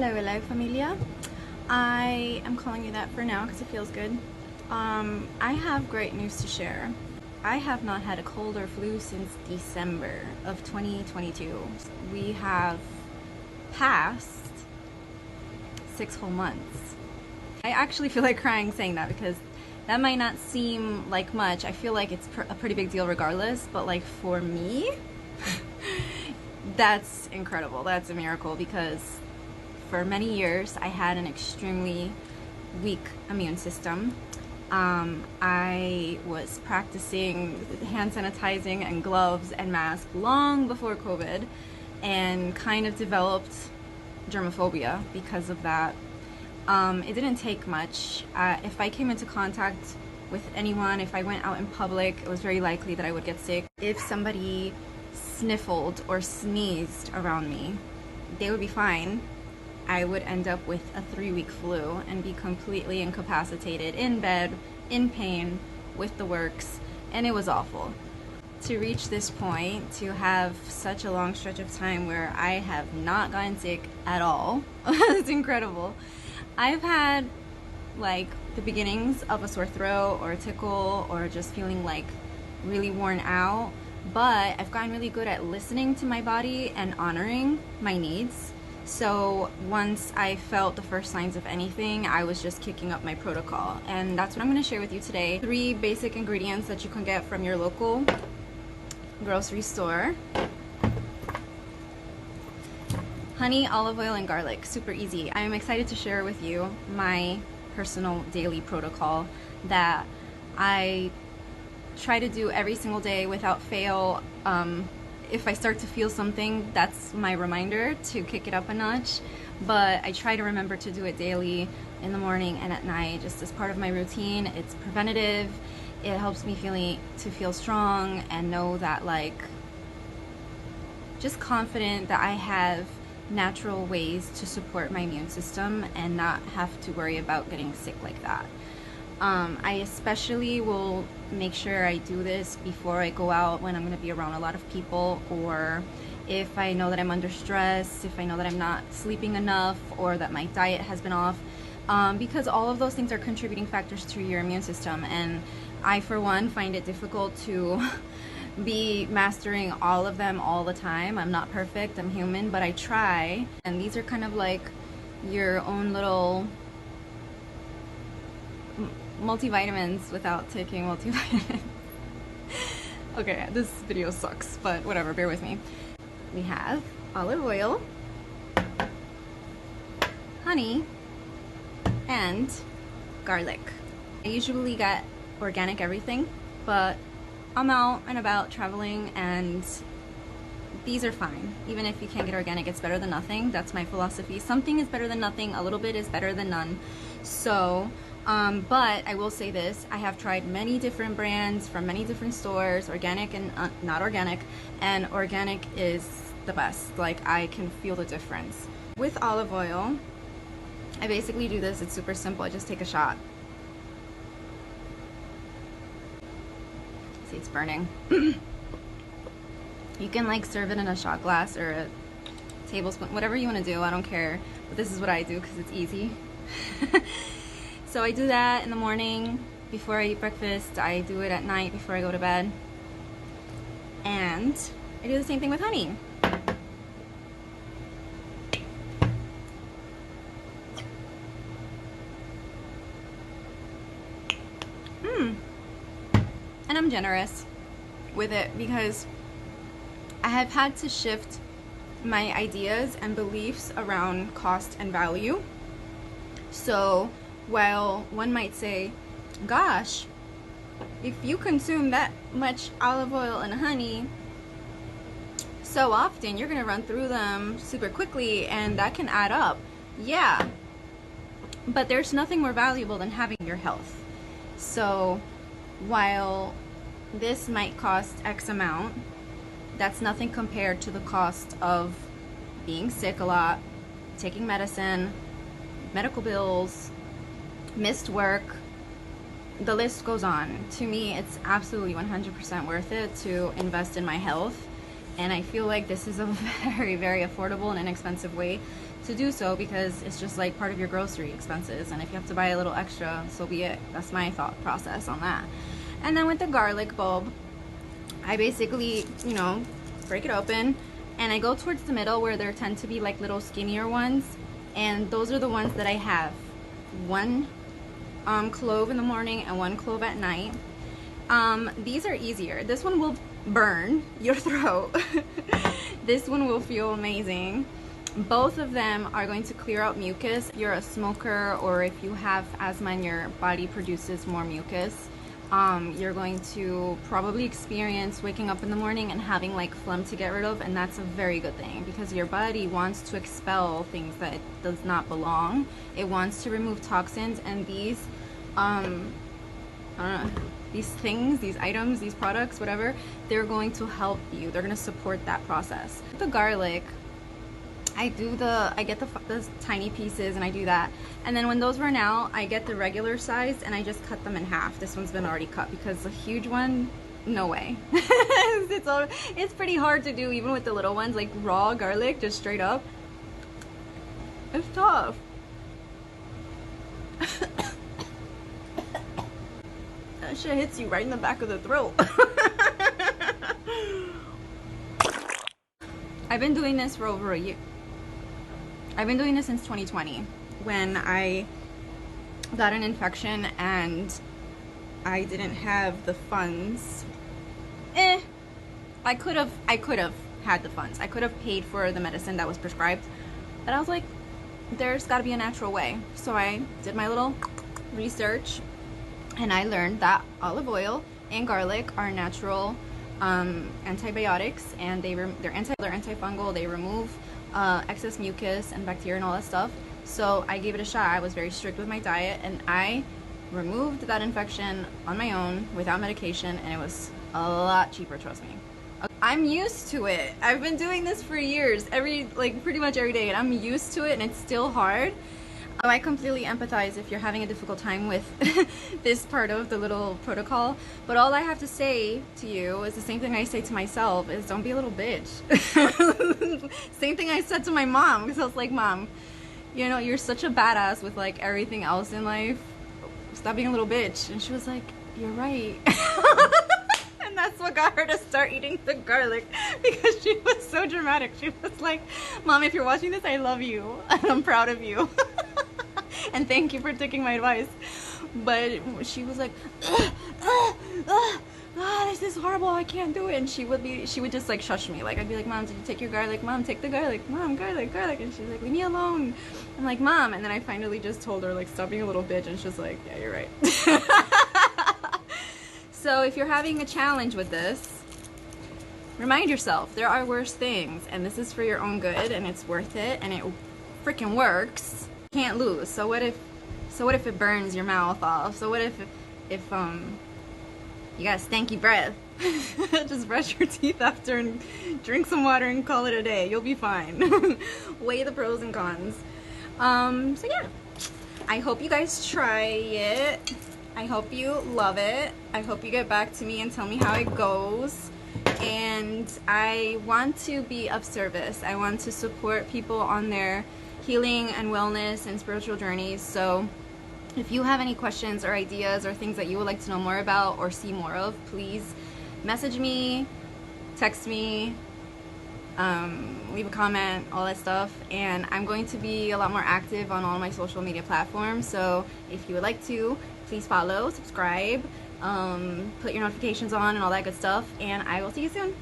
Hello familia. I am calling you that for now because it feels good. I have great news to share. I have not had a cold or flu since December of 2022. We have passed 6 whole months. I actually feel like crying saying that because that might not seem like much. I feel like it's a pretty big deal regardless, but like for me, that's incredible. That's a miracle because for many years I had an extremely weak immune system. I was practicing hand sanitizing and gloves and masks long before COVID and kind of developed germophobia because of that. It didn't take much. If I came into contact with anyone, if I went out in public, it was very likely that I would get sick. If somebody sniffled or sneezed around me, they would be fine. I would end up with a 3-week flu and be completely incapacitated, in bed, in pain, with the works, and it was awful. To reach this point, to have such a long stretch of time where I have not gotten sick at all, it's incredible. I've had like the beginnings of a sore throat or a tickle or just feeling like really worn out, but I've gotten really good at listening to my body and honoring my needs. So once I felt the first signs of anything, I was just kicking up my protocol. And that's what I'm going to share with you today. 3 basic ingredients that you can get from your local grocery store. Honey, olive oil, and garlic. Super easy. I'm excited to share with you my personal daily protocol that I try to do every single day without fail. If I start to feel something, that's my reminder to kick it up a notch. But I try to remember to do it daily, in the morning and at night, just as part of my routine. It's preventative. It helps me feel strong and know that, like, just confident that I have natural ways to support my immune system and not have to worry about getting sick like that. I especially will make sure I do this before I go out when I'm going to be around a lot of people, or if I know that I'm under stress, if I know that I'm not sleeping enough, or that my diet has been off, because all of those things are contributing factors to your immune system. And I, for one, find it difficult to be mastering all of them all the time. I'm not perfect, I'm human, but I try. And these are kind of like your own little multivitamins without taking multivitamins. Okay, this video sucks, but whatever, bear with me. We have olive oil, honey, and garlic. I usually get organic everything, but I'm out and about traveling and these are fine. Even if you can't get organic, it's better than nothing. That's my philosophy. Something is better than nothing. A little bit is better than none. So, but I will say this, I have tried many different brands from many different stores, organic and not organic, and organic is the best. Like, I can feel the difference. With olive oil, I basically do this, it's super simple, I just take a shot. See, it's burning. You can like serve it in a shot glass or a tablespoon, whatever you want to do, I don't care. But this is what I do because it's easy. So I do that in the morning before I eat breakfast. I do it at night before I go to bed. And I do the same thing with honey. And I'm generous with it because I have had to shift my ideas and beliefs around cost and value. So while one might say, gosh, if you consume that much olive oil and honey so often, you're gonna run through them super quickly and that can add up. Yeah, but there's nothing more valuable than having your health. So while this might cost X amount, that's nothing compared to the cost of being sick a lot, taking medicine, medical bills, missed work, the list goes on. To me, it's absolutely 100% worth it to invest in my health, and I feel like this is a very, very affordable and inexpensive way to do so, because it's just like part of your grocery expenses, and if you have to buy a little extra, so be it. That's my thought process on that. And then with the garlic bulb, I basically, you know, break it open, and I go towards the middle where there tend to be like little skinnier ones, and those are the ones that I have. One clove in the morning and one clove at night. These are easier. This one will burn your throat. This one will feel amazing. Both of them are going to clear out mucus. If you're a smoker, or if you have asthma and your body produces more mucus, you're going to probably experience waking up in the morning and having like phlegm to get rid of, and that's a very good thing, because your body wants to expel things that it does not belong. It wants to remove toxins, and these I don't know, these things, these items, these products, whatever, they're going to help you. They're going to support that process. The garlic, I get the tiny pieces, and I do that, and then when those run out, I get the regular size and I just cut them in half. This one's been already cut, because the huge one, no way. It's pretty hard to do, even with the little ones, like raw garlic, just straight up. It's tough. That shit hits you right in the back of the throat. I've been doing this for over a year. I've been doing this since 2020, when I got an infection and I didn't have the funds. I could have had the funds. I could have paid for the medicine that was prescribed, but I was like, there's got to be a natural way. So I did my little research, and I learned that olive oil and garlic are natural antibiotics, and they're antifungal. They remove excess mucus and bacteria and all that stuff. So I gave it a shot. I was very strict with my diet, and I removed that infection on my own without medication, and it was a lot cheaper, trust me. I'm used to it. I've been doing this for years, pretty much every day, and I'm used to it, and it's still hard. I completely empathize if you're having a difficult time with this part of the little protocol, but all I have to say to you is the same thing I say to myself, is don't be a little bitch. Same thing I said to my mom, because I was like, Mom, you know, you're such a badass with like everything else in life. Stop being a little bitch. And she was like, you're right. And that's what got her to start eating the garlic, because she was so dramatic. She was like, Mom, if you're watching this, I love you and I'm proud of you. And thank you for taking my advice. But she was like, this is horrible, I can't do it. And she would just like shush me. Like, I'd be like, Mom, did you take your garlic? Mom, take the garlic. Mom, garlic. And she's like, leave me alone. I'm like, Mom. And then I finally just told her, like, stop being a little bitch. And she's like, yeah, you're right. So if you're having a challenge with this, remind yourself there are worse things, and this is for your own good, and it's worth it, and it freaking works. You can't lose. So what if it burns your mouth off? So what if you got a stanky breath? Just brush your teeth after and drink some water and call it a day. You'll be fine. Weigh the pros and cons. So yeah, I hope you guys try it. I hope you love it. I hope you get back to me and tell me how it goes. And I want to be of service. I want to support people on their healing and wellness and spiritual journeys. So if you have any questions or ideas or things that you would like to know more about or see more of, please message me, text me, leave a comment, all that stuff. And I'm going to be a lot more active on all my social media platforms. So if you would like to, please follow, subscribe, put your notifications on and all that good stuff. And I will see you soon.